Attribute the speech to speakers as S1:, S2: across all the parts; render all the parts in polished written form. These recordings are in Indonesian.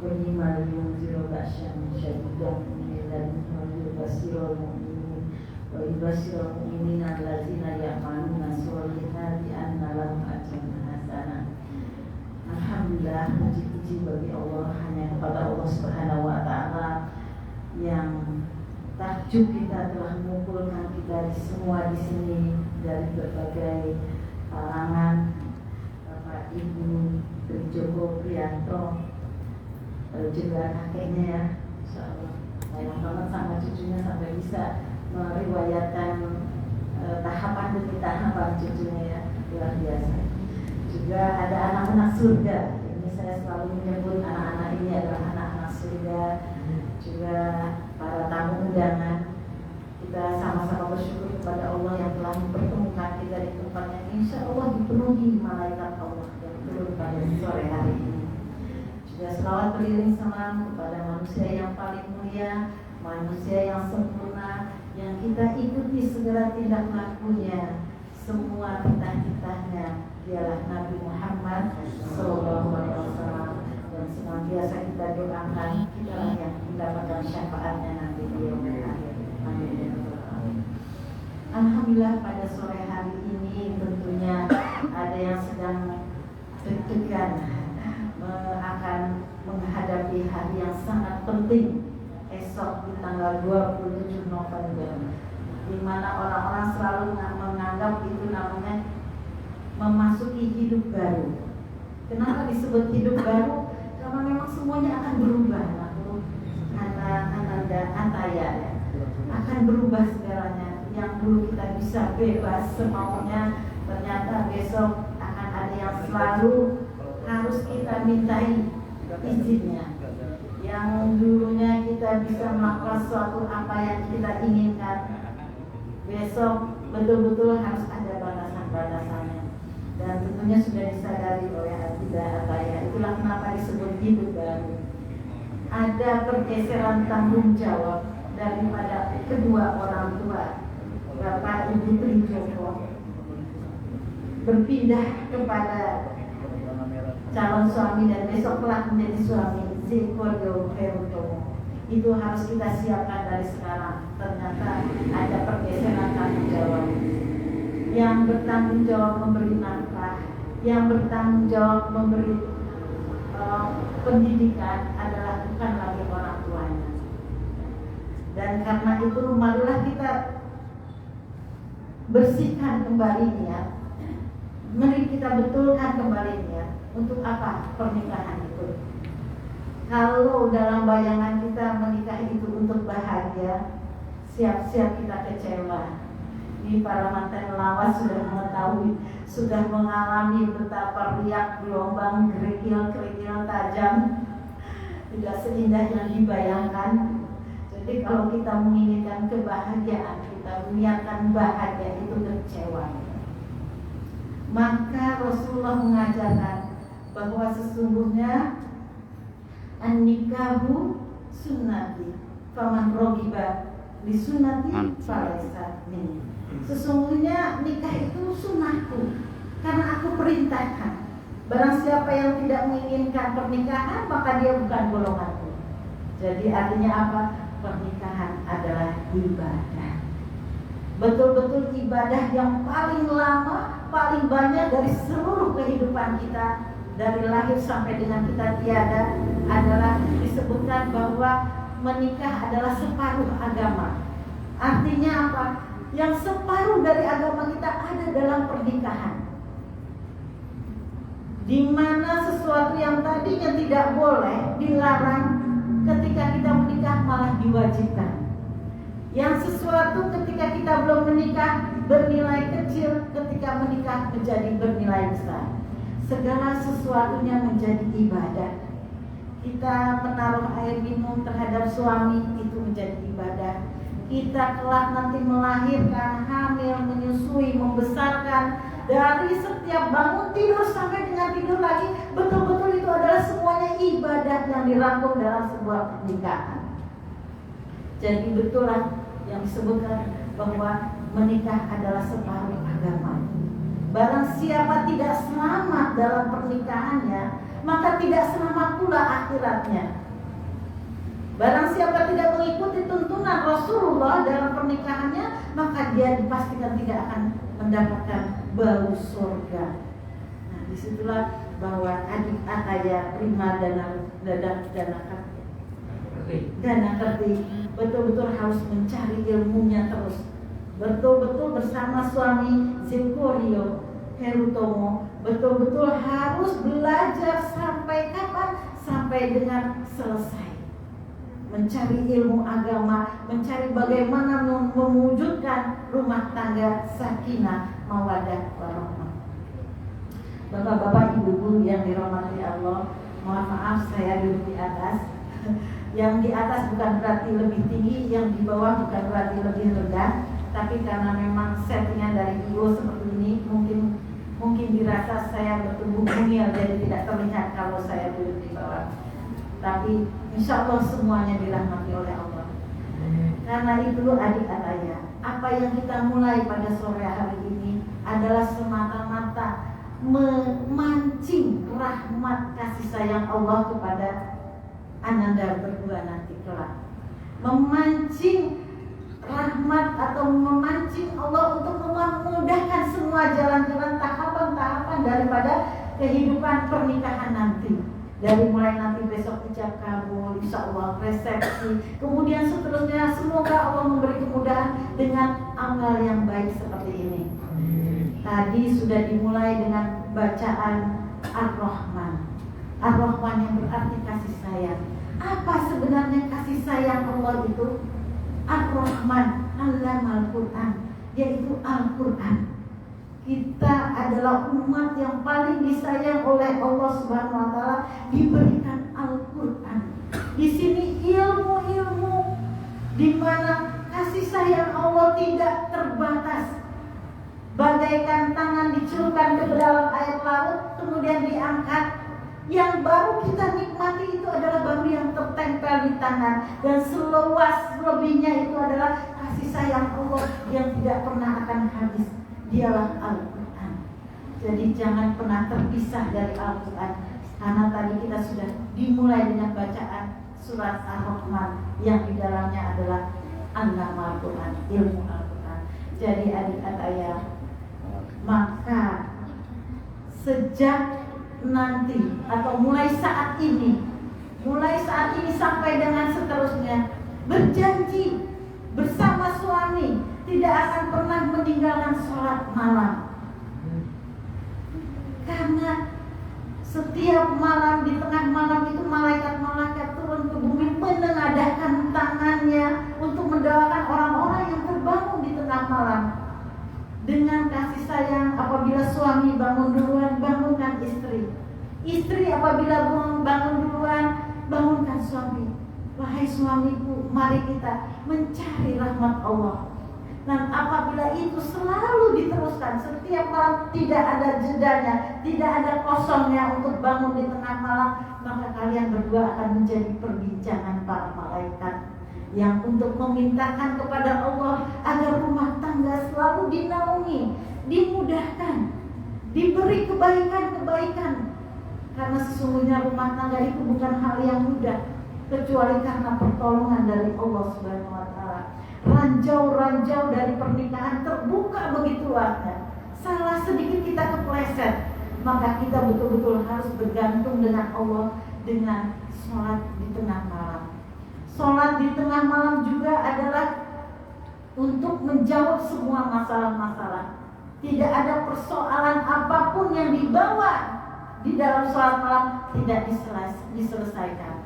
S1: وإنما لينذر بأسا شديدا من لدنه ويبشر المؤمنين ويبشر المؤمنين الذين يعملون الصالحات أن لهم أجرا حسنا. Alhamdulillah, puji-puji bagi Allah, hanya kepada Allah Subhanahu wa Ta'ala yang takjub kita telah mengumpulkan kita semua di sini dari berbagai kalangan. Bapak Ibu Joko Priyanto, juga kakeknya ya, insyaallah sayang banget sama cucunya sampai bisa meriwayatkan tahapan demi tahapan cucunya ya, luar biasa. Juga ada anak-anak surga, ini saya selalu menyebut anak-anak ini adalah anak-anak surga. Juga para tamu undangan, kita sama-sama bersyukur kepada Allah yang telah mempertemukan kita di tempat yang insya Allah dipenuhi malaikat Allah yang turun pada sore hari ini. Juga selawat beriring salam kepada manusia yang paling mulia, manusia yang sempurna, yang kita ikuti segala tindak lakunya, semua titah-titahnya. Dialah Nabi Muhammad SAW, dan senantiasa kita doakan kita yang mendapatkan syafaatnya nanti di yaumil akhir. Amin. Alhamdulillah, pada sore hari ini tentunya ada yang sedang deg-degan akan menghadapi hari yang sangat penting esok di tanggal 27 November, di mana orang-orang selalu menganggap itu namanya memasuki hidup baru. Kenapa disebut hidup baru? Karena memang semuanya akan berubah. Anaya ya, akan berubah segalanya. Yang dulu kita bisa bebas semaunya, ternyata besok akan ada yang selalu harus kita mintai izinnya. Yang dulunya kita bisa melakukan suatu apa yang kita inginkan, besok betul-betul harus ada batasan-batasannya. Dan tentunya sudah disadari oleh Al-Bidah Ataya. Itulah kenapa disebut hidup baru. Ada pergeseran tanggung jawab daripada kedua orang tua, Bapak Ibu Trijoko, berpindah kepada calon suami dan besok telah menjadi suami, Zikodo Herutomo. Itu harus kita siapkan dari sekarang. Ternyata ada pergeseran tanggung jawab. Yang bertanggung jawab memberi nafkah, yang bertanggung jawab memberi pendidikan adalah bukan lagi orang tuanya. Dan karena itu marilah kita bersihkan kembali niat, mari kita betulkan kembali niat. Untuk apa pernikahan itu? Kalau dalam bayangan kita menikah itu untuk bahagia, siap-siap kita kecewa. Di para mantan lawas sudah mengetahui, sudah mengalami betapa riak gelombang, kerikil-kerikil tajam, tidak seindah yang dibayangkan. Jadi kalau kita menginginkan kebahagiaan, kita niatkan bahagia, itu kecewa. Maka Rasulullah mengajarkan bahwa sesungguhnya an-nikahu sunnati faman rogiba li sunnati falaysa minni. Sesungguhnya nikah itu sunnahku, karena aku perintahkan. Barang siapa yang tidak menginginkan pernikahan, maka dia bukan golonganku. Jadi artinya apa? Pernikahan adalah ibadah. Betul-betul ibadah yang paling lama, paling banyak dari seluruh kehidupan kita, dari lahir sampai dengan kita tiada, adalah disebutkan bahwa menikah adalah separuh agama. Artinya apa? Yang separuh dari agama kita ada dalam pernikahan, di mana sesuatu yang tadinya tidak boleh, dilarang, ketika kita menikah malah diwajibkan. Yang sesuatu ketika kita belum menikah bernilai kecil, ketika menikah menjadi bernilai besar. Segala sesuatunya menjadi ibadah. Kita menaruh air minum terhadap suami, itu menjadi ibadah. Kita kelak nanti melahirkan, hamil, menyusui, membesarkan, dari setiap bangun tidur sampai dengan tidur lagi, betul-betul itu adalah semuanya ibadah yang dirangkum dalam sebuah pernikahan. Jadi betullah yang disebutkan bahwa menikah adalah separuh agama. Barang siapa tidak selamat dalam pernikahannya, maka tidak selamat pula akhiratnya. Barang siapa tidak mengikuti tuntunan Rasulullah dalam pernikahannya, maka dia dipastikan tidak akan mendapatkan bau surga. Nah, disitulah bahwa adik ataya prima dana kerti betul-betul harus mencari ilmunya terus, betul-betul bersama suami Zilkurio Herutomo, betul-betul harus belajar sampai kapan? Sampai dengan selesai. Mencari ilmu agama, mencari bagaimana mewujudkan rumah tangga sakinah, mawaddah, warahmah. Bapak-bapak, ibu-ibu yang dirahmati Allah, mohon maaf saya duduk di atas. Yang di atas bukan berarti lebih tinggi, yang di bawah bukan berarti lebih rendah. Tapi karena memang settingan dari IO seperti ini, mungkin dirasa saya bertubuh mungil, jadi tidak terlihat kalau saya duduk di bawah. Tapi insya Allah semuanya dirahmati oleh Allah. Karena itu adik ataya, apa yang kita mulai pada sore hari ini adalah semata-mata memancing rahmat kasih sayang Allah kepada Ananda berdua nanti kelak. Memancing rahmat atau memancing Allah untuk memudahkan semua jalan-jalan tahapan-tahapan daripada kehidupan pernikahan nanti. Dari mulai nanti besok ijab kabul, insya Allah resepsi, kemudian seterusnya semoga Allah memberi kemudahan dengan amal yang baik seperti ini. Tadi sudah dimulai dengan bacaan Ar-Rahman. Ar-Rahman yang berarti kasih sayang. Apa sebenarnya kasih sayang Allah itu? Ar-Rahman, Allamal Quran, yaitu Al-Quran. Kita adalah umat yang paling disayang oleh Allah Subhanahu wa taala, diberikan Al-Qur'an. Di sini ilmu-ilmu di mana kasih sayang Allah tidak terbatas. Bagaikan tangan dicelupkan ke dalam air laut kemudian diangkat. Yang baru kita nikmati itu adalah baru yang tertempel di tangan, dan seluas lebihnya itu adalah kasih sayang Allah yang tidak pernah akan habis. Dialah Al-Quran. Jadi jangan pernah terpisah dari Al-Quran. Karena tadi kita sudah dimulai dengan bacaan surat Ar-Rahman yang di dalamnya adalah An-Nama Al-Quran, ilmu Al-Quran. Jadi adik ataya, maka sejak nanti atau mulai saat ini sampai dengan seterusnya, berjanji bersama suami tidak akan pernah meninggalkan sholat malam. Karena setiap malam, di tengah malam itu malaikat-malaikat turun ke bumi menengadahkan tangannya untuk mendoakan orang-orang yang terbangun di tengah malam. Dengan kasih sayang, apabila suami bangun duluan, bangunkan istri. Istri apabila bangun duluan, bangunkan suami. Wahai suamiku, mari kita mencari rahmat Allah. Dan apabila itu selalu diteruskan setiap malam, tidak ada jedanya, tidak ada kosongnya untuk bangun di tengah malam, maka kalian berdua akan menjadi perbincangan para malaikat yang untuk memintakan kepada Allah agar rumah tangga selalu dinaungi, dimudahkan, diberi kebaikan-kebaikan. Karena sesungguhnya rumah tangga itu bukan hal yang mudah, kecuali karena pertolongan dari Allah Subhanahu wa taala. Ranjau-ranjau dari pernikahan terbuka begitu luasnya. Salah sedikit kita kepleset, maka kita betul-betul harus bergantung dengan Allah dengan sholat di tengah malam. Sholat di tengah malam juga adalah untuk menjawab semua masalah-masalah. Tidak ada persoalan apapun yang dibawa di dalam sholat malam tidak diselesaikan.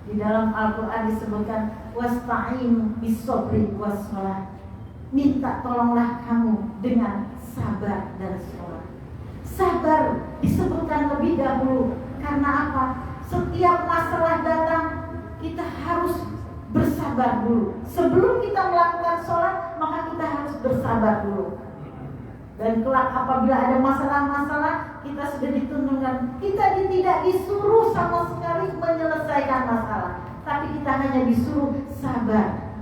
S1: Di dalam Al-Quran disebutkan wasta'inu bis-sabri was-shalah. Minta tolonglah kamu dengan sabar dan sholat. Sabar disebutkan lebih dahulu. Karena apa? Setiap masalah datang, kita harus bersabar dulu. Sebelum kita melakukan sholat, maka kita harus bersabar dulu. Dan kelak apabila ada masalah-masalah, kita sudah dituntutkan. Kita tidak disuruh sama sekali menyelesaikan masalah, tapi kita hanya disuruh sabar.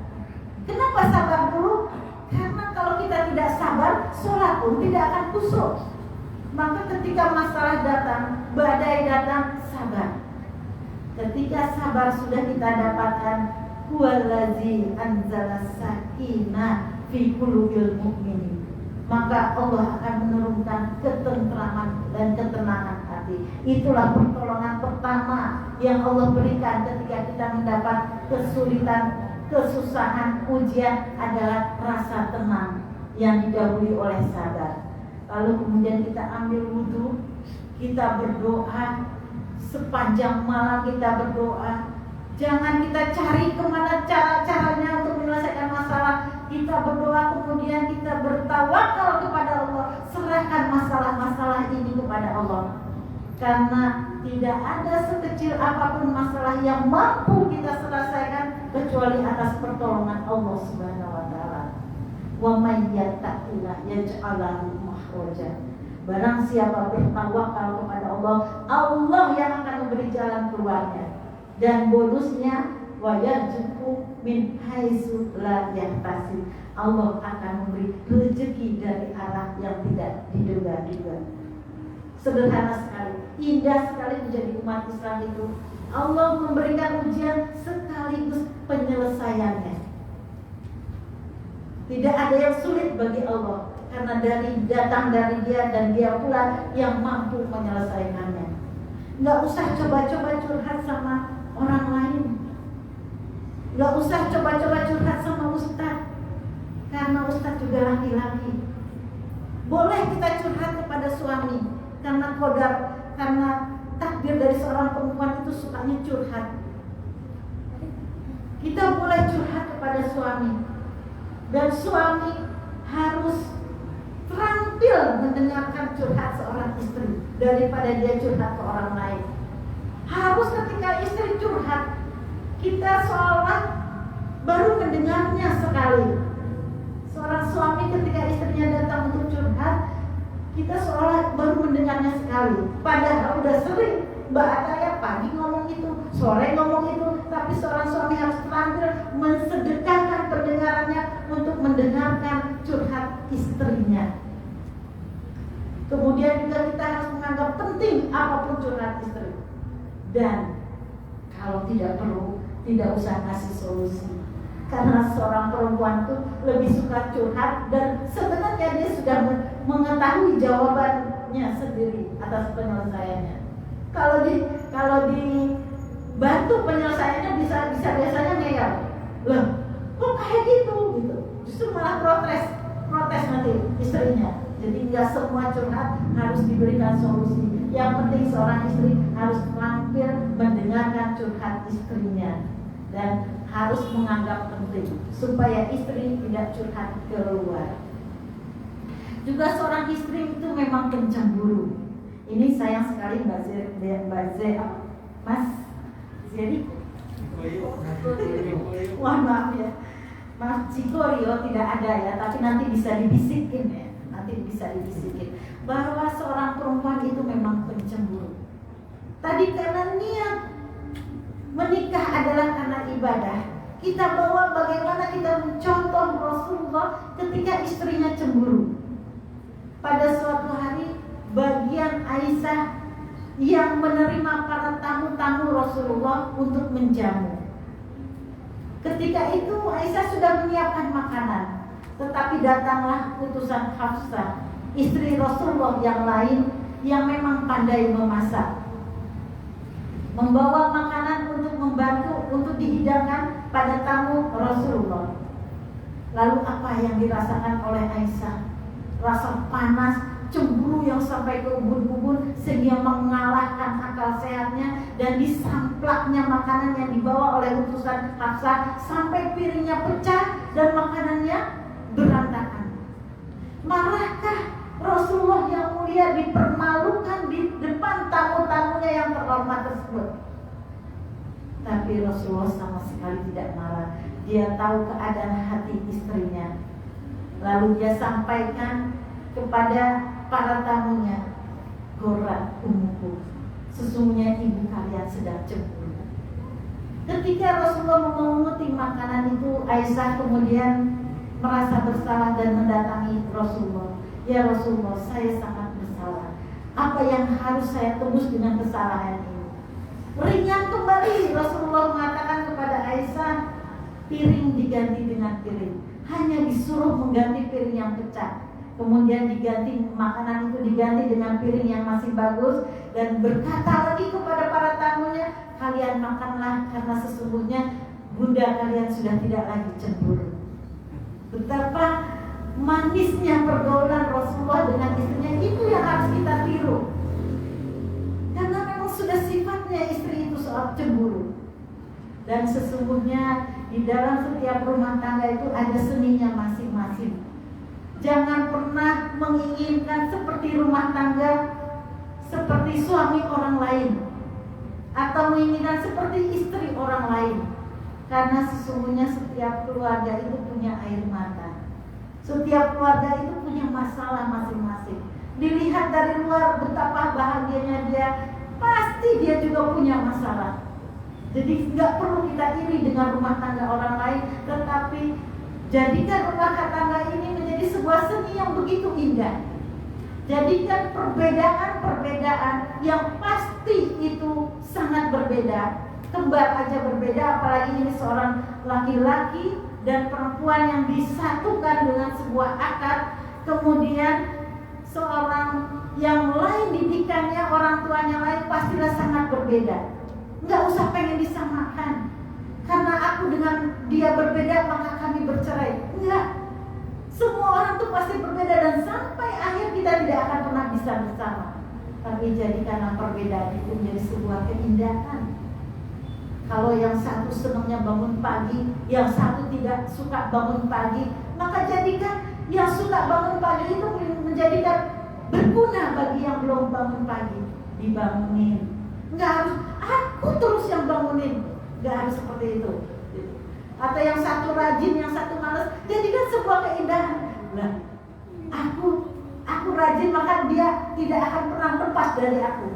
S1: Kenapa sabar dulu? Karena kalau kita tidak sabar, sholat pun tidak akan khusyuk. Maka ketika masalah datang, badai datang, sabar. Ketika sabar sudah kita dapatkan, huwallazi anzala sakinah fi qulubil mu'minin, maka Allah akan menurunkan ketentraman dan ketenangan hati. Itulah pertolongan pertama yang Allah berikan ketika kita mendapat kesulitan, kesusahan, ujian adalah rasa tenang yang didahului oleh sabar. Lalu kemudian kita ambil wudhu, kita berdoa, sepanjang malam kita berdoa. Jangan kita cari kemana cara-caranya untuk menyelesaikan masalah. Kita berdoa, kemudian kita bertawakal kepada Allah. Serahkan masalah-masalah ini kepada Allah. Karena tidak ada sekecil apapun masalah yang mampu kita selesaikan kecuali atas pertolongan Allah Subhanahu wa taala. Wa may yattaqillah yaj'al lahu makhraja. Barang siapa bertawakal kepada Allah, Allah yang akan memberi jalan keluarnya. Dan bonusnya wa yarzuqhu min haitsu la yahtasib. Allah akan memberi rezeki dari arah yang tidak diduga-duga. Sederhana sekali, indah sekali menjadi umat Islam itu. Allah memberikan ujian sekaligus penyelesaiannya. Tidak ada yang sulit bagi Allah, karena datang dari Dia dan Dia pula yang mampu menyelesaikannya. Nggak usah coba-coba curhat sama orang lain. Nggak usah coba-coba curhat sama ustaz, karena ustaz juga laki-laki. Boleh kita curhat kepada suami, karena kodar, karena takdir dari seorang perempuan itu sukanya curhat. Kita boleh curhat kepada suami, dan suami harus terampil mendengarkan curhat seorang istri daripada dia curhat ke orang lain. Harus ketika istri curhat, kita seolah baru mendengarnya sekali. Seorang suami ketika istrinya datang untuk curhat, kita seolah baru mendengarnya sekali. Padahal udah sering Mbak Ataya pagi ngomong itu, sore ngomong itu, tapi seorang suami harus terampil mensedekahkan pendengarannya untuk mendengarkan curhat istrinya. Kemudian juga kita harus menganggap penting apapun curhat istri. Dan kalau tidak perlu, tidak usah kasih solusi. Karena seorang perempuan itu lebih suka curhat, dan sebenarnya dia sudah mengetahui jawabannya sendiri atas penyelesaiannya. Kalau dibantu penyelesaiannya bisa biasanya ngeyel. Loh, kok kayak gitu? Justru malah protes nanti istrinya. Jadi nggak semua curhat harus diberikan solusi. Yang penting seorang istri harus terampil mendengarkan curhat istrinya dan harus menganggap penting supaya istri tidak curhat keluar. Juga seorang istri itu memang pencemburu. Ini sayang sekali Mas Zeri. Wah, maaf ya, Mas Cikorio tidak ada ya, tapi nanti bisa dibisikin ya. Bahwa seorang perempuan itu memang pencemburu. Tadi karena niat menikah adalah karena ibadah, kita bawa bagaimana kita mencontoh Rasulullah ketika istrinya cemburu. Pada suatu hari, bagian Aisyah yang menerima para tamu-tamu Rasulullah untuk menjamu. Ketika itu Aisyah sudah menyiapkan makanan, tetapi datanglah utusan Hafsah, istri Rasulullah yang lain yang memang pandai memasak, membawa makanan untuk membantu untuk dihidangkan pada tamu Rasulullah. Lalu apa yang dirasakan oleh Aisyah? Rasa panas, cemburu yang sampai ke ubun-ubun sehingga mengalahkan akal sehatnya, dan disamplaknya makanan yang dibawa oleh utusan Hafsah sampai piringnya pecah dan makanannya berantakan. Marahkah Rasulullah yang mulia dipermalukan di depan tamu-tamunya yang terhormat tersebut? Tapi Rasulullah sama sekali tidak marah. Dia tahu keadaan hati istrinya. Lalu dia sampaikan kepada para tamunya, "Gorat ummuku, sesungguhnya ibu kalian sedang cemburu." Ketika Rasulullah memunguti makanan itu, Aisyah kemudian merasa bersalah dan mendatangi Rasulullah. "Ya Rasulullah, saya sangat bersalah. Apa yang harus saya tebus dengan kesalahan ini? Ringan kembali. Rasulullah mengatakan kepada Aisyah, piring diganti dengan piring. Hanya disuruh mengganti piring yang pecah. Kemudian diganti, makanan itu diganti dengan piring yang masih bagus. Dan berkata lagi kepada para tamunya, kalian makanlah karena sesungguhnya bunda kalian sudah tidak lagi cemburu. Betapa manisnya pergaulan Rasulullah dengan istrinya, itu yang harus kita tiru. Karena memang sudah sifatnya istri itu soal cemburu. Dan sesungguhnya di dalam setiap rumah tangga itu ada seninya masing-masing. Jangan pernah menginginkan seperti rumah tangga, seperti suami orang lain, atau menginginkan seperti istri orang lain. Karena sesungguhnya setiap keluarga itu punya air mata. Setiap keluarga itu punya masalah masing-masing. Dilihat dari luar betapa bahagianya dia, pasti dia juga punya masalah. Jadi nggak perlu kita iri dengan rumah tangga orang lain, tetapi jadikan rumah tangga ini menjadi sebuah seni yang begitu indah. Jadikan perbedaan-perbedaan yang pasti itu sangat berbeda. Kembar aja berbeda, apalagi ini seorang laki-laki dan perempuan yang disatukan dengan sebuah akad. Kemudian seorang yang lain didikannya, orang tuanya lain, pastilah sangat berbeda. Nggak usah pengen disamakan. Karena aku dengan dia berbeda maka kami bercerai. Enggak. Semua orang tuh pasti berbeda dan sampai akhir kita tidak akan pernah bisa bersama. Tapi jadikanlah perbedaan itu menjadi sebuah keindahan. Kalau yang satu senangnya bangun pagi, yang satu tidak suka bangun pagi, maka jadikan yang suka bangun pagi itu menjadikan berguna bagi yang belum bangun pagi. Dibangunin. Enggak harus aku terus yang bangunin. Enggak harus seperti itu. Atau yang satu rajin, yang satu malas, jadikan sebuah keindahan. Nah, aku rajin maka dia tidak akan pernah lepas dari aku.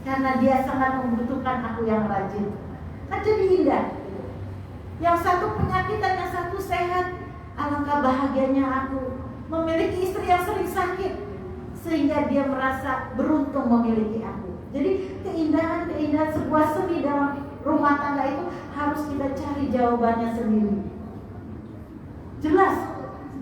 S1: Karena dia sangat membutuhkan aku yang rajin. Kan jadi indah. Yang satu penyakitan, yang satu sehat. Alangkah bahagianya aku memiliki istri yang sering sakit, sehingga dia merasa beruntung memiliki aku. Jadi keindahan-keindahan sebuah seni dalam rumah tangga itu harus kita cari jawabannya sendiri. Jelas,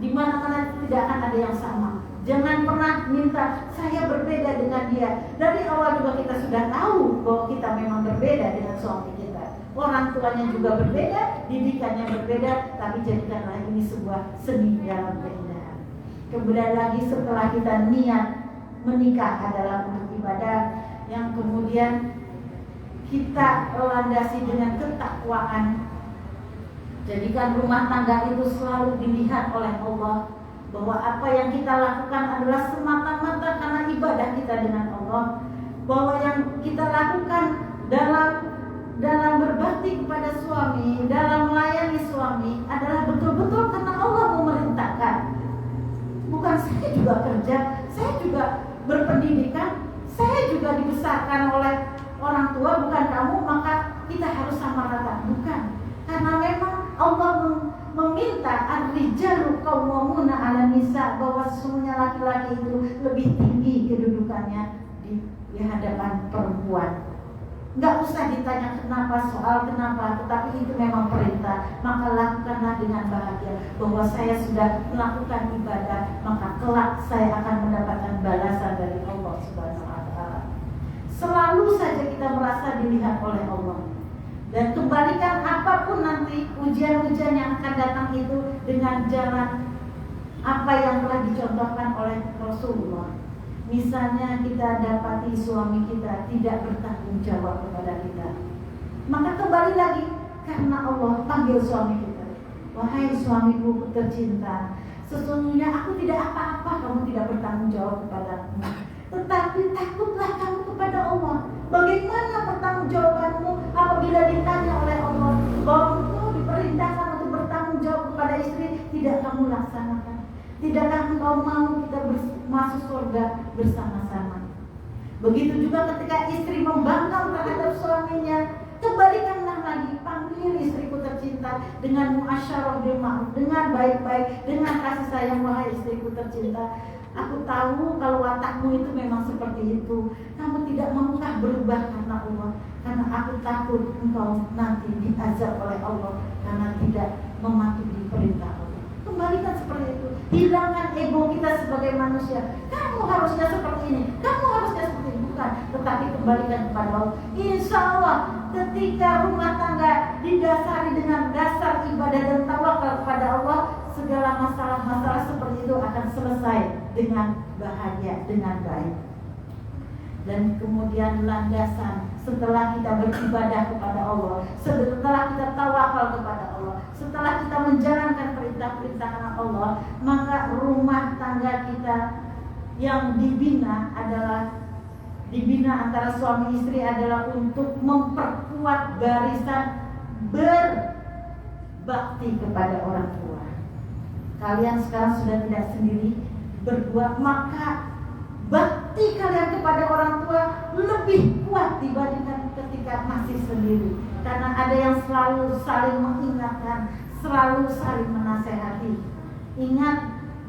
S1: di mana-mana tidak akan ada yang sama. Jangan pernah minta saya berbeda dengan dia. Dari awal juga kita sudah tahu bahwa kita memang berbeda dengan suami kita. Orang tuanya juga berbeda, didikannya berbeda, tapi jadikanlah ini sebuah seni dalam keindahan. Kemudian lagi setelah kita niat menikah adalah untuk ibadah, yang kemudian kita landasi dengan ketakwaan. Jadikan rumah tangga itu selalu dilihat oleh Allah, bahwa apa yang kita lakukan adalah semata-mata karena ibadah kita dengan Allah, bahwa yang kita lakukan dalam berbakti kepada suami, dalam melayani suami adalah betul-betul karena Allah memerintahkan. Bukan saya juga kerja, saya juga berpendidikan, saya juga dibesarkan oleh orang tua, bukan kamu, maka kita harus sama rata. Bukan. Karena memang Allah meminta ar-rijalu qawwamuna 'alan nisa, bahwa sesungguhnya laki-laki itu lebih tinggi kedudukannya di hadapan perempuan. Enggak usah ditanya kenapa, soal kenapa, tetapi itu memang perintah. Maka lakukanlah dengan bahagia bahwa saya sudah melakukan ibadah, maka kelak saya akan mendapatkan balasan dari Allah Subhanahu wa taala. Selalu saja kita merasa dilihat oleh Allah. Dan kembalikan apapun nanti ujian-ujian yang akan datang itu dengan jalan apa yang telah dicontohkan oleh Rasulullah. Misalnya kita dapati suami kita tidak bertanggung jawab kepada kita, maka kembali lagi karena Allah panggil suami kita. Wahai suamiku tercinta, sesungguhnya aku tidak apa-apa kamu tidak bertanggung jawab kepadaku. Tetapi takutlah kamu kepada Allah. Bagaimana pertanggungjawabanmu apabila ditanya oleh Allah bahwa engkau diperintahkan untuk bertanggung jawab kepada istri, tidak kamu laksanakan? Tidakkah engkau mau kita masuk surga bersama-sama? Begitu juga ketika istri membangkang terhadap suaminya, kembalikanlah lagi, panggil istriku tercinta dengan muasyarah bil ma'ruf, dengan baik-baik, dengan kasih sayang. Wahai istriku tercinta,
S2: Aku tahu kalau watakmu itu memang seperti itu. Kamu tidak maukah berubah karena Allah? Karena aku takut engkau nanti diazab oleh Allah karena tidak mematuhi perintah Allah. Kembalikan seperti itu. Hilangkan ego kita sebagai manusia. Kamu harusnya seperti ini, kamu harusnya seperti ini. Bukan, tetapi kembalikan kepada Allah. Insya Allah ketika rumah tangga didasari dengan dasar ibadah dan tawakal kepada Allah, segala masalah-masalah seperti itu akan selesai dengan bahagia, dengan baik. Dan kemudian landasan setelah kita beribadah kepada Allah, setelah kita tawakal kepada Allah, setelah kita menjalankan perintah-perintah Allah, maka rumah tangga kita yang dibina antara suami istri adalah untuk memperkuat barisan berbakti kepada orang tua. Kalian sekarang sudah tidak sendiri berdua, maka bakti kalian kepada orang tua lebih kuat dibandingkan ketika masih sendiri. Karena ada yang selalu saling mengingatkan, selalu saling menasehati. Ingat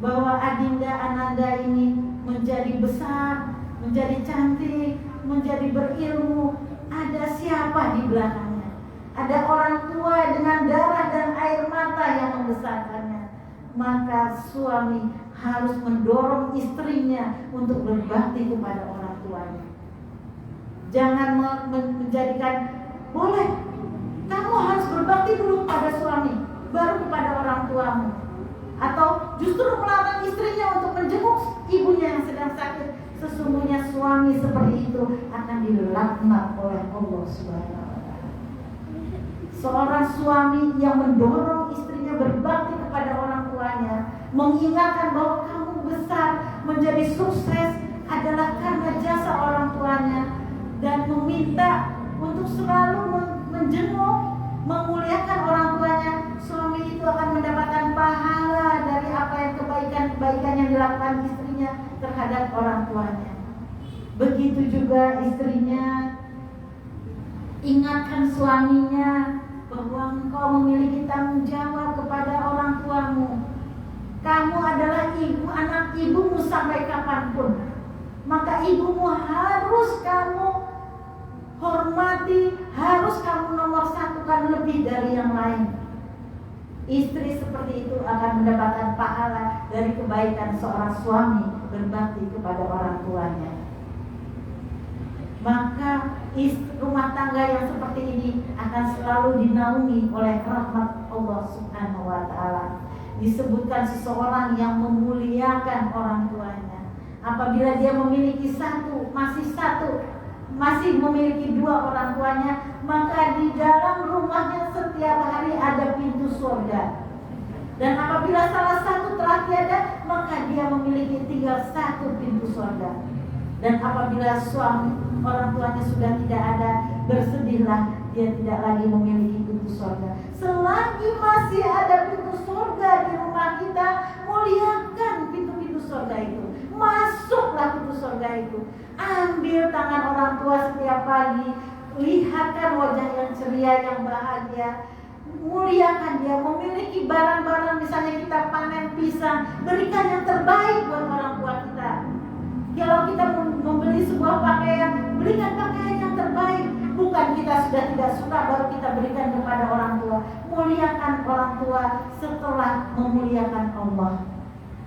S2: bahwa Adinda Ananda ini menjadi besar, menjadi cantik, menjadi berilmu. Ada siapa di belakangnya? Ada orang tua dengan darah dan air mata yang membesarkannya. Maka suami harus mendorong istrinya untuk berbakti kepada orang tuanya. Jangan menjadikan, boleh, kamu harus berbakti dulu pada suami, baru kepada orang tuamu. Atau justru melarang istrinya untuk menjenguk ibunya yang sedang sakit. Sesungguhnya suami seperti itu akan dilaknat oleh Allah Subhanahu wa Ta'ala. Seorang suami yang mendorong istrinya berbakti kepada orang tuanya, mengingatkan bahwa kamu besar, menjadi sukses adalah karena jasa orang tuanya, dan meminta untuk selalu menjenguk, memuliakan orang tuanya, suami itu akan mendapatkan pahala dari apa yang kebaikan-kebaikan yang dilakukan istrinya terhadap orang tuanya. Begitu juga istrinya, ingatkan suaminya bahwa engkau memiliki tanggung jawab kepada orang tuamu. Kamu adalah ibu, anak ibumu sampai kapanpun. Maka ibumu harus kamu hormati, harus kamu nomor satukan lebih dari yang lain. Istri seperti itu akan mendapatkan pahala dari kebaikan seorang suami berbakti kepada orang tuanya. Maka rumah tangga yang seperti ini akan selalu dinaungi oleh rahmat Allah Subhanahu wa Ta'ala. Disebutkan seseorang yang memuliakan orang tuanya. Apabila dia memiliki masih memiliki dua orang tuanya, maka di dalam rumahnya setiap hari ada pintu surga. Dan apabila salah satu telah tiada, maka dia memiliki tinggal satu pintu surga. Dan apabila orang tuanya sudah tidak ada, bersedihlah, dia tidak lagi memiliki pintu surga. Selagi masih ada pintu surga di rumah kita, muliakan pintu-pintu surga itu. Masuklah pintu surga itu. Ambil tangan orang tua setiap pagi, lihatkan wajah yang ceria, yang bahagia. Muliakan dia, memiliki barang-barang, misalnya kita panen pisang, berikan yang terbaik buat orang tua kita. Kalau kita membeli sebuah pakaian, berikan pakaian yang terbaik. Bukan kita sudah tidak suka baru kita berikan kepada orang tua. Muliakan orang tua setelah memuliakan Allah.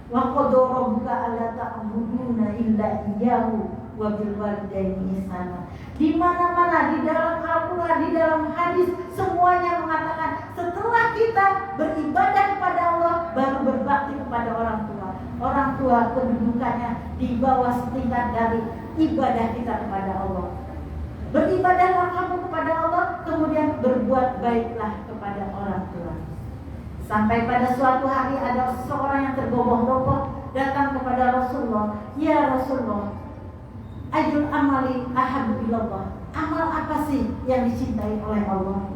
S2: Wa qadara rabbuka alla ta'buduna illa iyyahu wa bil walidayni ihsana. Di mana-mana di dalam Al-Qur'an, di dalam hadis, semuanya mengatakan setelah kita beribadah kepada Allah baru berbakti kepada orang tua. Orang tua kedudukannya di bawah setingkat dari ibadah kita kepada Allah. Beribadahlah kamu kepada Allah, kemudian berbuat baiklah kepada orang tua. Sampai pada suatu hari ada seorang yang tergopoh-gopoh datang kepada Rasulullah. Ya Rasulullah, ayul amali ahabbu ilallah. Amal apa sih yang dicintai oleh Allah?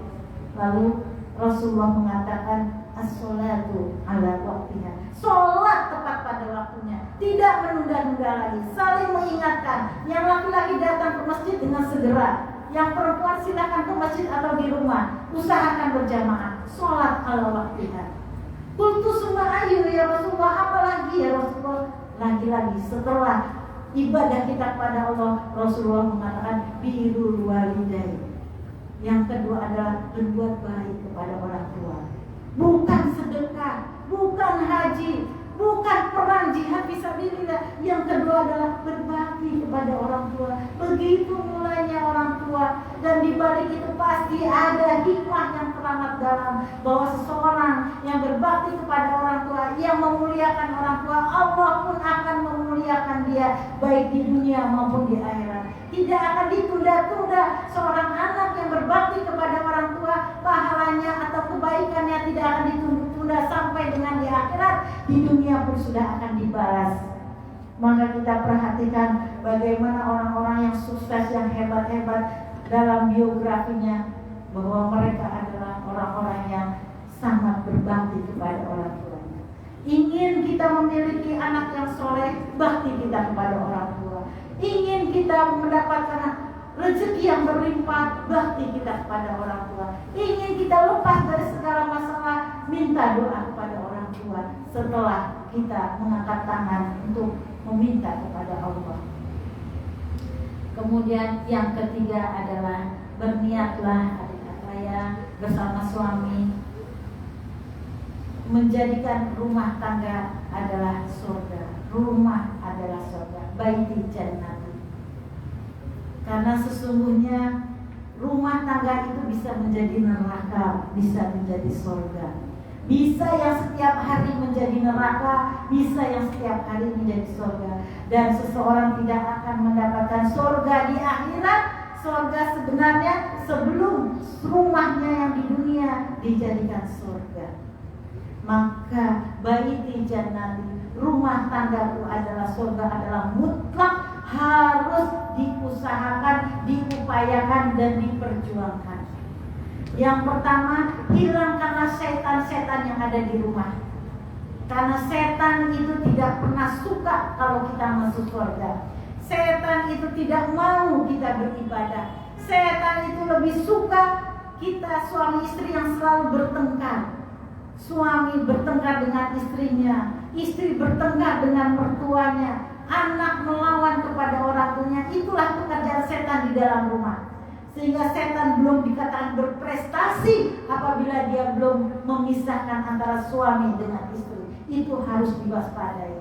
S2: Lalu Rasulullah mengatakan as-sholatu ala waqtiha. Sholat tepat pada waktunya, tidak menunda-nunda lagi, saling mengingatkan. Yang laki-laki datang ke masjid dengan segera, yang perempuan silakan ke masjid atau di rumah, usahakan berjamaah. Sholat ala waqtiha. Qultu summa ayyu ya Rasulullah, apalagi ya Rasulullah? Lagi-lagi lagi setelah ibadah kita kepada Allah. Rasulullah mengatakan birrul walidain. Yang kedua adalah berbuat baik kepada orang tua. Bukan sedekah, bukan haji, bukan perang jihad fisabilillah. Yang kedua adalah berbakti kepada orang tua. Begitu mulainya orang tua, dan di balik itu pasti ada hikmah yang teramat dalam, bahwa seseorang yang berbakti kepada orang tua, yang memuliakan orang tua, Allah pun akan memuliakan dia baik di dunia maupun di akhirat. Tidak akan ditunda-tunda seorang anak yang berbakti kepada orang tua, pahalanya atau kebaikannya tidak akan ditunda sampai dengan di akhirat. Di dunia pun sudah akan dibalas. Maka kita perhatikan bagaimana orang-orang yang sukses, yang hebat-hebat dalam biografinya, bahwa mereka adalah orang-orang yang sangat berbakti kepada orang tuanya. Ingin kita memiliki anak yang soleh, bakti kita kepada orang tua. Ingin kita mendapatkan rezeki yang berlimpah, bakti kita kepada orang tua. Ingin kita lepas dari segala masalah, minta doa kepada orang tua setelah kita mengangkat tangan untuk meminta kepada Allah. Kemudian yang ketiga adalah berniatlah adik saya bersama suami menjadikan rumah tangga adalah surga. Rumah adalah surga, baiti jannati. Karena sesungguhnya rumah tangga itu bisa menjadi neraka, bisa menjadi surga. Bisa yang setiap hari menjadi neraka, bisa yang setiap hari menjadi surga. Dan seseorang tidak akan mendapatkan surga di akhirat. Surga sebenarnya sebelum rumahnya yang di dunia dijadikan surga. Maka baiti jannati, rumah tanggaku adalah surga, adalah mutlak, harus diusahakan, diupayakan dan diperjuangkan. Yang pertama, hilangkanlah setan-setan yang ada di rumah. Karena setan itu tidak pernah suka kalau kita masuk surga. Setan itu tidak mau kita beribadah. Setan itu lebih suka kita suami istri yang selalu bertengkar. Suami bertengkar dengan istrinya, istri bertengkar dengan mertuanya, anak melawan kepada orang tuanya. Itulah pekerjaan setan di dalam rumah. Sehingga setan belum dikatakan berprestasi apabila dia belum memisahkan antara suami dengan istri. Itu harus diwaspadai.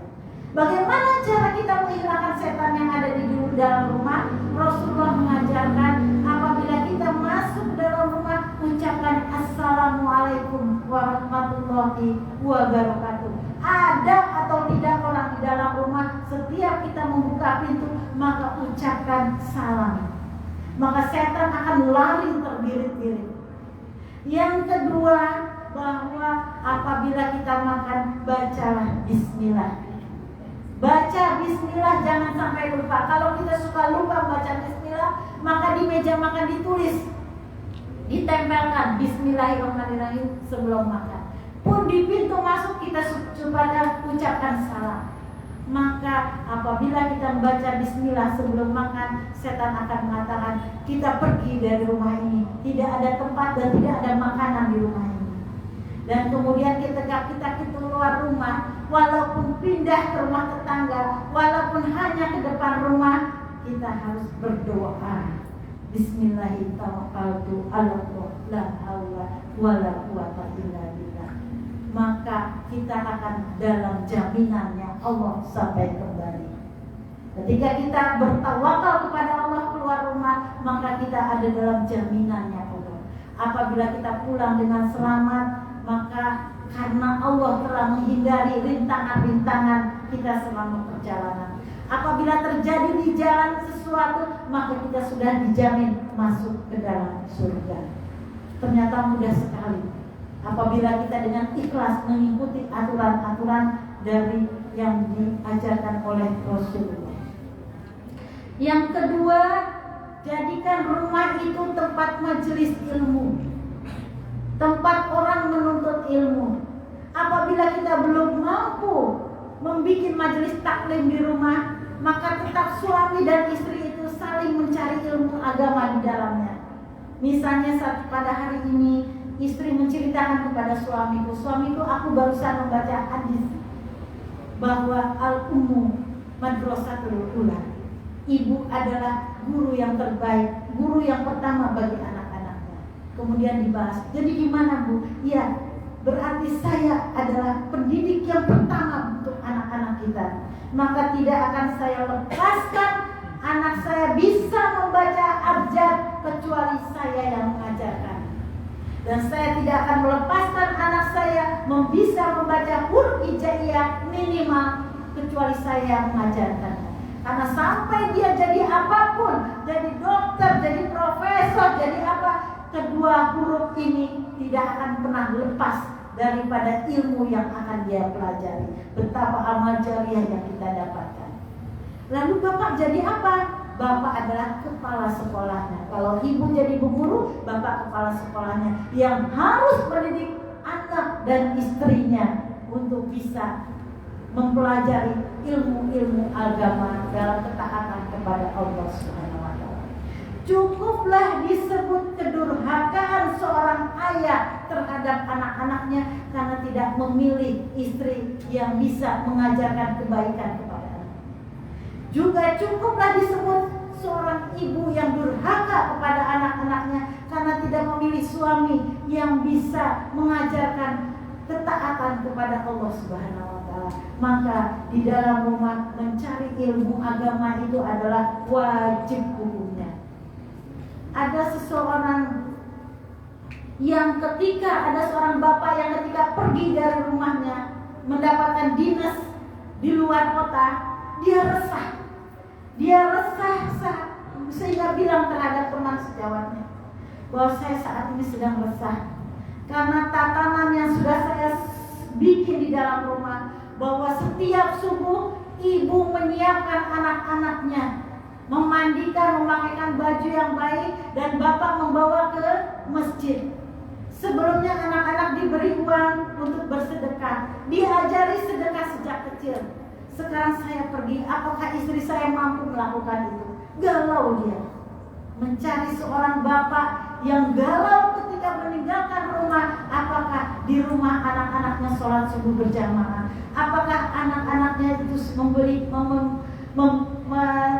S2: Bagaimana cara kita menghilangkan setan yang ada di dalam rumah? Rasulullah mengajarkan apabila kita masuk ke dalam rumah, ucapkan Assalamualaikum warahmatullahi wabarakatuh. Ada atau tidak orang di dalam rumah, setiap kita membuka pintu, maka ucapkan salam. Maka setan akan lari terbirit-birit. Yang kedua, bahwa apabila kita makan, bacalah bismillah. Baca bismillah, jangan sampai lupa. Kalau kita suka lupa baca bismillah, maka di meja makan ditulis, ditempelkan bismillahirrahmanirrahim sebelum makan. Pun di pintu masuk kita supaya ucapkan salam. Maka apabila kita membaca bismillah sebelum makan, setan akan mengatakan kita pergi dari rumah ini, tidak ada tempat dan tidak ada makanan di rumah ini. Dan kemudian ketika kita keluar rumah, walaupun pindah ke rumah tetangga, walaupun hanya ke depan rumah, kita harus berdoa. Bismillahirrahmanirrahim. La haula wala quwata illa billah. Maka kita akan dalam jaminannya Allah sampai kembali. Ketika kita bertawakal kepada Allah keluar rumah, maka kita ada dalam jaminannya Allah. Apabila kita pulang dengan selamat, maka karena Allah telah menghindari rintangan-rintangan kita selama perjalanan. Apabila terjadi di jalan sesuatu, maka kita sudah dijamin masuk ke dalam surga. Ternyata mudah sekali apabila kita dengan ikhlas mengikuti aturan-aturan dari yang diajarkan oleh Rasulullah. Yang kedua, jadikan rumah itu tempat majelis ilmu, tempat orang menuntut ilmu. Apabila kita belum mampu membuat majelis taklim di rumah, maka tetap suami dan istri itu saling mencari ilmu agama di dalamnya. Misalnya saat pada hari ini istri menceritakan kepada suamiku, aku barusan membaca hadis bahwa al-ummu Madrasatul Ula. Ibu adalah guru yang terbaik, guru yang pertama bagi anak-anaknya. Kemudian dibahas, jadi gimana Bu? Ya, berarti saya adalah pendidik yang pertama untuk anak-anak kita. Maka tidak akan saya lepaskan anak saya bisa membaca abjad kecuali saya yang mengajarkan. Dan saya tidak akan melepaskan anak saya bisa membaca huruf hijaiyah minimal kecuali saya yang mengajarkan. Karena sampai dia jadi apapun, jadi dokter, jadi profesor, jadi apa, kedua huruf ini tidak akan pernah lepas daripada ilmu yang akan dia pelajari. Betapa amal jariah yang kita dapatkan. Lalu bapak jadi apa? Bapak adalah kepala sekolahnya. Kalau ibu jadi bu guru, bapak kepala sekolahnya yang harus mendidik anak dan istrinya untuk bisa mempelajari ilmu-ilmu agama dalam ketaatan kepada Allah Subhanahu wa taala. Cukuplah disebut kedurhakaan seorang ayah terhadap anak-anaknya karena tidak memilih istri yang bisa mengajarkan kebaikan kepada anak. Juga cukuplah disebut seorang ibu yang durhaka kepada anak-anaknya karena tidak memilih suami yang bisa mengajarkan ketaatan kepada Allah Subhanahu wa taala. Maka di dalam rumah mencari ilmu agama itu adalah wajib hukumnya. Ada seseorang yang ada seorang bapak yang ketika pergi dari rumahnya mendapatkan dinas di luar kota, dia resah sehingga bilang terhadap teman sejawatnya bahwa saya saat ini sedang resah karena tatanan yang sudah saya bikin di dalam rumah, bahwa setiap subuh ibu menyiapkan anak-anaknya, memandikan, memakaikan baju yang baik, dan bapak membawa ke masjid. Sebelumnya anak-anak diberi uang untuk bersedekah, diajari sedekah sejak kecil. Sekarang saya pergi, apakah istri saya mampu melakukan itu? Galau dia. Mencari seorang bapak yang galau ketika meninggalkan rumah. Apakah di rumah anak-anaknya sholat subuh berjamaah? Apakah anak-anaknya itu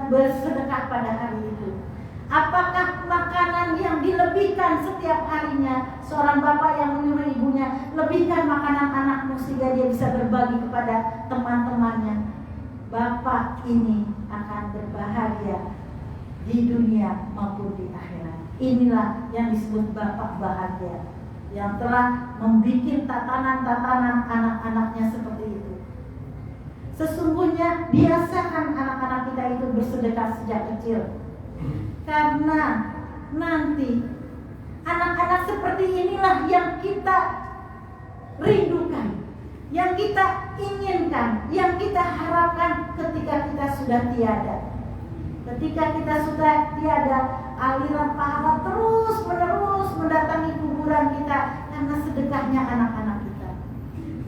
S2: bersedekah pada hari itu? Apakah makanan yang dilebihkan setiap harinya? Seorang bapak yang menyuruh ibunya, lebihkan makanan anakmu sehingga dia bisa berbagi kepada teman-temannya. Bapak ini akan berbahagia di dunia maupun di akhirat. Inilah yang disebut bapak bahagia, yang telah membuat tatanan-tatanan anak-anaknya seperti itu. Sesungguhnya biasakan anak-anak kita itu bersedekah sejak kecil, karena nanti anak-anak seperti inilah yang kita rindukan, yang kita inginkan, yang kita harapkan ketika kita sudah tiada. Ketika kita sudah tiada, aliran pahala terus-menerus mendatangi kuburan kita karena sedekahnya anak-anak kita,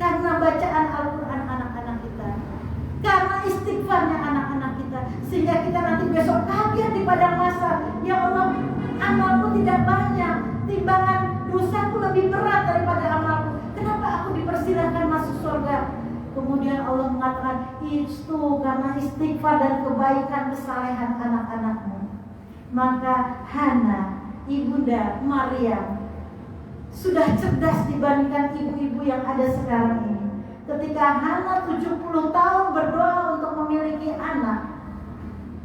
S2: karena bacaan Al-Quran anak-anak kita, karena istighfarnya anak-anak kita, sehingga kita nanti besok kaget di padang mahsyar, ya Allah, amalku tidak banyak, timbangan dosaku lebih berat daripada amalku, kenapa aku dipersilahkan masuk surga? Kemudian Allah mengatakan, itu karena istighfar dan kebaikan kesalehan anak-anakmu. Maka Hana, ibunda Maryam, sudah cerdas dibandingkan ibu-ibu yang ada sekarang ini. Ketika Hana 70 tahun berdoa untuk memiliki anak,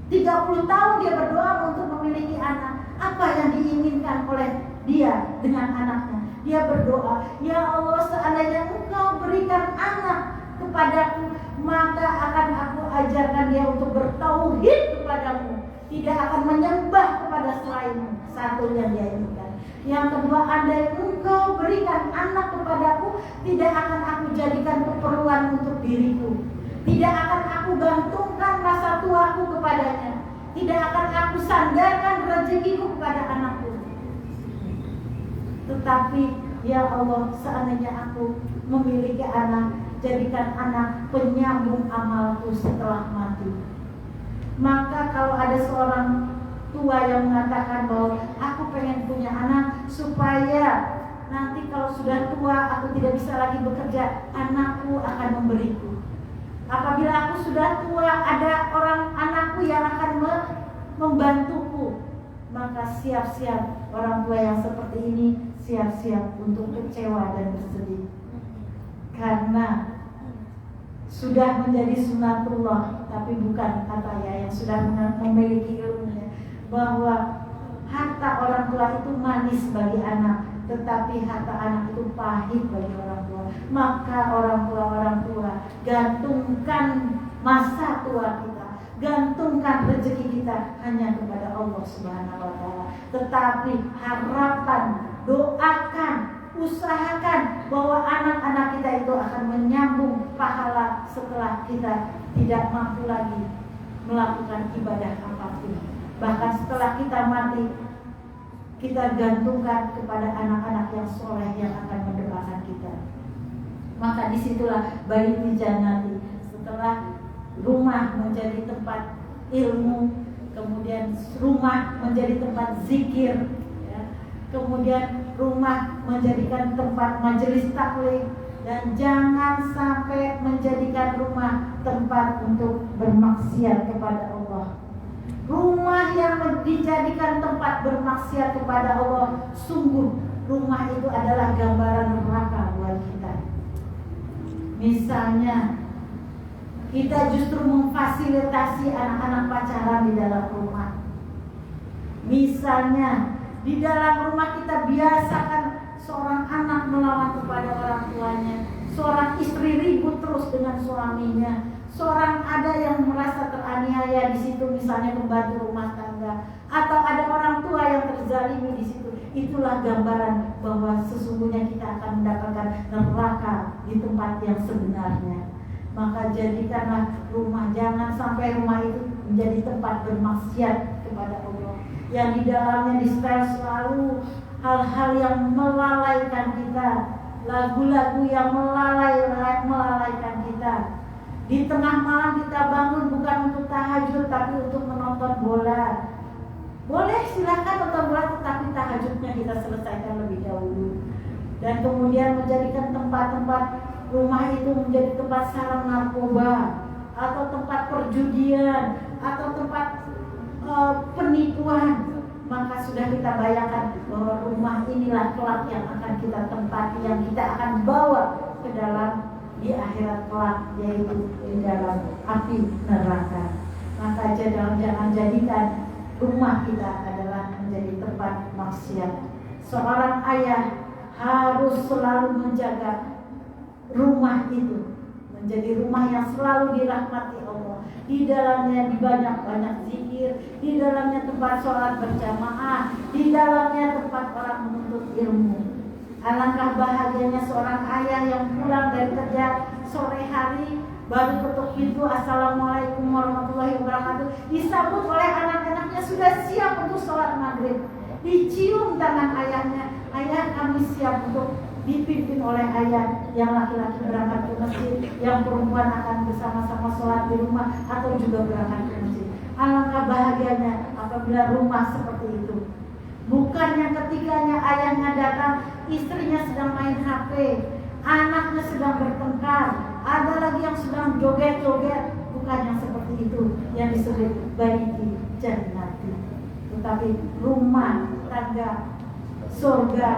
S2: 30 tahun dia berdoa untuk memiliki anak, apa yang diinginkan oleh dia dengan anaknya? Dia berdoa, ya Allah, seandainya Engkau berikan anak kepadaku, maka akan aku ajarkan dia untuk bertauhid kepadamu, tidak akan menyembah kepada selainmu. Satu yang dia inginkan. Yang kedua, andai Engkau berikan anak kepadaku, tidak akan aku jadikan keperluan untuk diriku, tidak akan aku gantungkan masa tuaku kepadanya, tidak akan aku sandarkan rezekiku kepada anakku. Tetapi ya Allah, seandainya aku memiliki anak, jadikan anak penyambung amalku setelah mati. Maka kalau ada seorang tua yang mengatakan bahwa aku pengen punya anak supaya nanti kalau sudah tua aku tidak bisa lagi bekerja, anakku akan memberiku. Apabila aku sudah tua, ada orang anakku yang akan membantuku. Maka siap-siap orang tua yang seperti ini, siap-siap untuk kecewa dan bersedih. Karena sudah menjadi sunatullah, tapi bukan kata ya yang sudah memiliki ilmunya, bahwa harta orang tua itu manis bagi anak, tetapi harta anak itu pahit bagi orang tua. Maka orang tua gantungkan masa tua kita, gantungkan rezeki kita hanya kepada Allah Subhanahu wa Ta'ala. Tetapi harapan, doakan, usahakan bahwa anak-anak kita itu akan menyambung pahala setelah kita tidak mampu lagi melakukan ibadah apapun. Bahkan setelah kita mati, kita gantungkan kepada anak-anak yang soleh yang akan mendoakan kita. Maka disitulah Baitul Jannati, setelah rumah menjadi tempat ilmu, kemudian rumah menjadi tempat zikir, ya. Kemudian rumah menjadikan tempat majelis taklim, dan jangan sampai menjadikan rumah tempat untuk bermaksiat kepada Allah. Rumah yang dijadikan tempat bermaksiat kepada Allah, sungguh rumah itu adalah gambaran neraka buat kita. Misalnya kita justru memfasilitasi anak-anak pacaran di dalam rumah. Misalnya di dalam rumah kita biasakan seorang anak melawan kepada orang tuanya, seorang istri ribut terus dengan suaminya, seorang ada yang merasa teraniaya di situ, misalnya pembantu rumah tangga, atau ada orang tua yang terzalimi di situ. Itulah gambaran bahwa sesungguhnya kita akan mendapatkan neraka di tempat yang sebenarnya. Maka jadikanlah rumah, jangan sampai rumah itu menjadi tempat bermaksiat kepada Allah, yang di dalamnya di-setel selalu hal-hal yang melalaikan kita, lagu-lagu yang melalaikan kita. Di tengah malam kita bangun bukan untuk tahajud, tapi untuk menonton bola. Boleh silakan nonton bola, tetapi tahajudnya kita selesaikan lebih dahulu. Dan kemudian menjadikan tempat-tempat rumah itu menjadi tempat sarang narkoba, atau tempat perjudian, atau tempat penipuan. Maka sudah kita bayangkan bahwa rumah inilah kelak yang akan kita tempati, yang kita akan bawa ke dalam di akhirat kelak, yaitu di dalam api neraka. Maka jangan jadikan rumah kita adalah menjadi tempat maksiat. Seorang ayah harus selalu menjaga rumah itu menjadi rumah yang selalu dirahmati Allah. Di dalamnya banyak zikir, di dalamnya tempat sholat berjamaah, di dalamnya tempat orang menuntut ilmu. Alangkah bahagianya seorang ayah yang pulang dari kerja sore hari, baru ketuk pintu, assalamualaikum warahmatullahi wabarakatuh, disambut oleh anak-anaknya sudah siap untuk sholat maghrib. Dicium tangan ayahnya, ayah kami siap untuk dipimpin oleh ayah. Yang laki-laki berangkat ke masjid, yang perempuan akan bersama-sama sholat di rumah atau juga berangkat ke masjid. Alangkah bahagianya apabila rumah seperti itu. Bukan yang ketiganya ayahnya datang, istrinya sedang main HP, anaknya sedang bertengkar, ada lagi yang sedang joget-joget. Bukan yang seperti itu yang disebut Baitul Jannati. Tetapi rumah tangga surga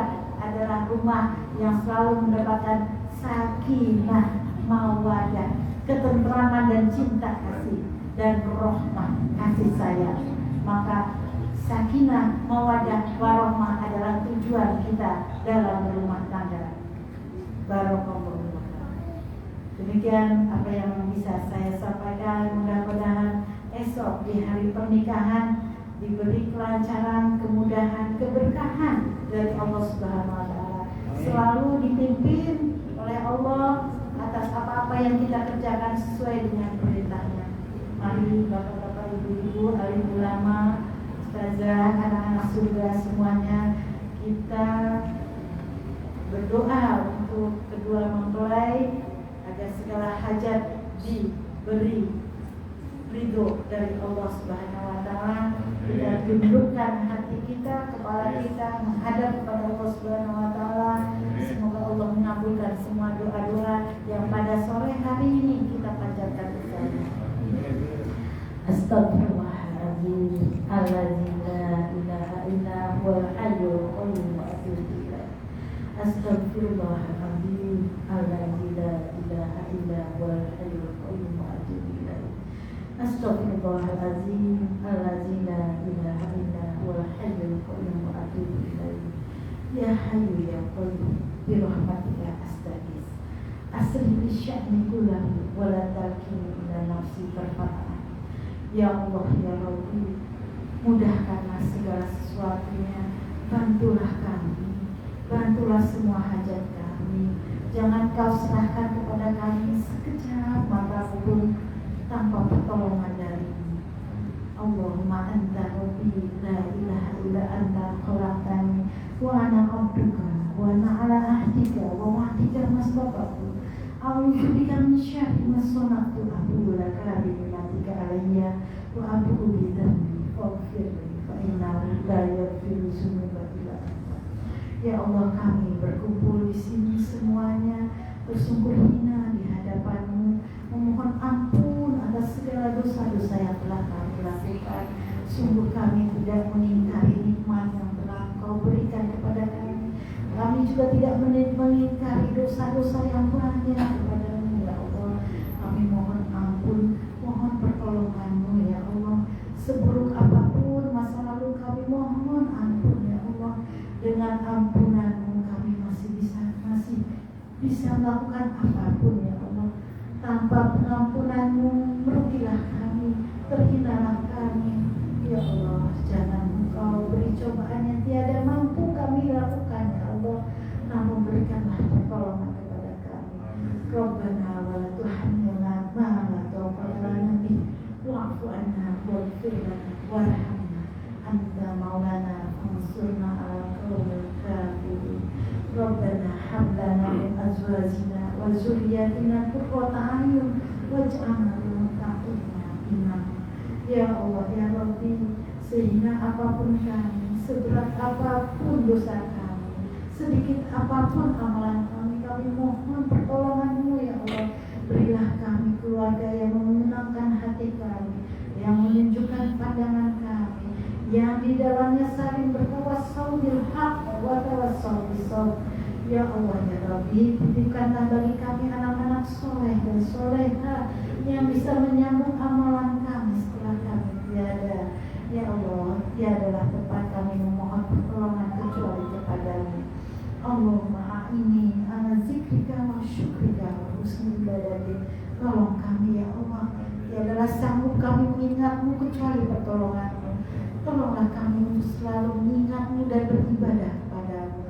S2: adalah rumah yang selalu mendapatkan sakinah, mawaddah, ketentraman dan cinta kasih, dan rahmah, kasih sayang. Maka sakinah, mawaddah, warahmah adalah tujuan kita dalam berumah tangga. Barakallahu. Demikian apa yang bisa saya sampaikan. Mudah-mudahan esok di hari pernikahan diberi kelancaran, kemudahan, keberkahan dari Allah Subhanahu wa Ta'ala. Selalu dipimpin oleh Allah atas apa-apa yang kita kerjakan sesuai dengan perintahnya. Mari bapak-bapak, ibu-ibu, alim ulama, ustazah, anak-anak surga semuanya, kita berdoa untuk kedua mempelai agar segala hajat diberi ridho dari Allah Subhanahu wa Ta'ala. Kita tundukkan hati kita, kepala kita menghadap kepada Allah Subhanahu wa Ta'ala. Semoga Allah mengabulkan semua doa-doa yang pada sore hari ini kita panjatkan Astaghfirullahaladzim Alladzi la ilaha illa huwal hayyul qayyum wa atubu ilaih. Astaghfirullahaladzim Alladzi la ilaha illa huwal hayyul qayyum wa atubu ilaih. Astaghfirullahaladzim Alladzi la ilaha illa huwal hayyul qayyum wa atubu ilaih. Ya hayyu ya qayyum bi rahmatika astaghits. Asri bi sya'ni kullahu wa la talqini ila nafsi tarfatah. Ya Allah ya Rabbi, mudahkanlah segala sesuatunya. Bantulah kami, bantulah semua hajat kami. Jangan kau serahkan kepada kami sekejap mata pun tanpa pertolongan darimu. Allahumma anta Rabbi la ilaha illa anta khalaqtani wa ana abduka wa ana ala ahdika wa wa'dika masbaqtu. A'udzu bika min syarri ma sana'tu abu laka bi ni'matika alayya wa abu bi dhanbi faghfirli fa innahu la yaghfiru dzunuba illa anta. Ya Allah, kami berkumpul di sini semuanya bersungguh hina di hadapan-Mu, memohon ampun atas segala dosa-dosa yang telah kami lakukan. Sungguh kami tidak mengingkari nikmat yang telah Kau berikan kepada kami. Kami juga tidak mengingkari dosa-dosa yang banyak kepada-Mu, ya Allah. Kami mohon ampun, mohon pertolongan-Mu, ya Allah. Seburuk apapun masa lalu kami mohon ampun, ya Allah. Dengan ampunan-Mu kami masih bisa melakukan apapun, ya Allah. Tanpa pengampunan-Mu merugilah kami, terhinalah kami, ya Allah. Jangan Engkau beri cobaan yang tiada mampu kami lakukan, ya Allah. Namun berikanlah pertolongan kepada kami. Rabbana wa la tuhammilna ma la taqata lana bih wa'fu anna waghfir lana warhamna anta maulana fansurna 'alal qaumil kafirin. Rabbana hab lana min azwajina wa dzurriyyatina qurrata a'yun waj'alna lil muttaqina imama. Ya Allah ya Rabbi, sehingga apapun kami, seberat apapun dosa kami, sedikit apapun amalan kami, kami mohon pertolongan-Mu, ya Allah. Berilah kami keluarga yang menyenangkan hati kami, yang menunjukkan pandangan kami, yang di dalamnya saling bertawassul bil haqq wa tawassul bis sabr. Ya Allah ya Rabbi, titipkanlah bagi kami anak-anak soleh dan soleha yang bisa menyambung amalan kami setelah kami tiada. Ya Allah, tiadalah tempat kami memohon pertolongan kecuali kepada-Mu. Allahumma a'inni ala zikrika wa syukrika wa husni ibadatik. Tolong kami ya Allah, tiadalah sanggup kami mengingat-Mu kecuali pertolongan-Mu. Tolonglah kami untuk selalu mengingat-Mu dan beribadah kepada-Mu.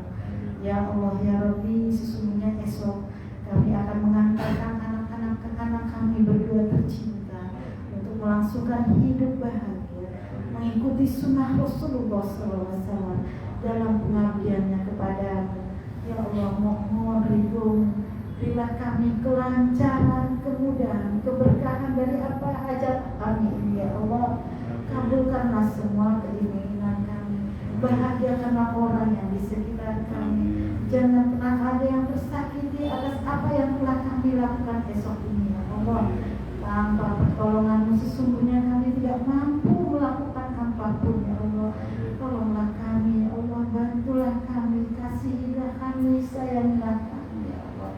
S2: Ya Allah ya Rabbi, sesungguhnya esok kami akan mengantarkan anak-anak kami berdua tercinta untuk melangsungkan hidup bahagia, mengikuti sunnah Rasulullah SAW dalam pengabdiannya kepada-Mu. Ya Allah, mohon ridho-Mu, berilah kami kelancaran, kemudahan, keberkahan dari apa hajat kami ini, ya Allah. Kabulkanlah semua keinginan kami, bahagiakanlah orang yang di sekitar kami. Jangan pernah ada yang tersakiti atas apa yang telah kami lakukan esok ini, ya Allah. Tanpa pertolongan-Mu sesungguhnya kami tidak mampu melakukan apapun, ya Allah. Tolonglah kami, ya Allah. Bantulah kami, kasihilah kami, sayangilah kami, ya Allah.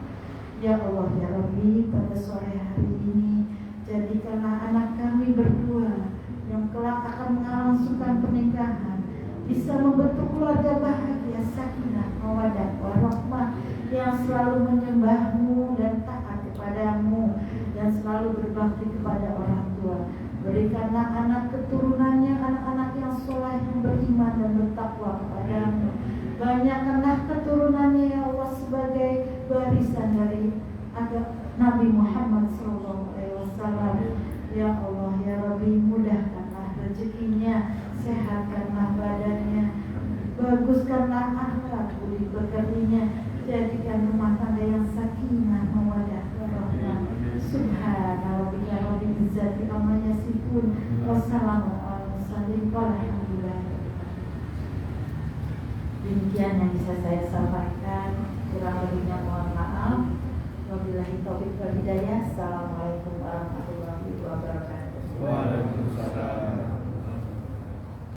S2: Ya Allah ya Rabbi, pada sore hari ini jadikanlah anak kami berdua yang kelak akan melangsungkan pernikahan bisa membentuk keluarga bahagia, sakinah, mawaddah, warahmah, yang selalu menyembah-Mu dan taat kepada-Mu dan selalu berbakti kepada orang tua. Berikanlah anak keturunannya anak-anak yang soleh, yang beriman dan bertakwa kepada-Mu. Banyakkanlah keturunannya ya Allah sebagai barisan dari Nabi Muhammad SAW. Ya Allah ya Rabbi, mudahkanlah rezekinya, sehatkanlah badannya, baguskanlah akhlak budi pekertinya, jadikan rumah tangga yang sakinah, mawaddah, warahmah. Subhanallah rabbil izzati amma yasifun, wassalamu ala mursalin, walhamdulillah. Demikian yang bisa saya sampaikan, kurang lebihnya mohon maaf. Wabillahi taufiq wal hidayah. Assalamualaikum.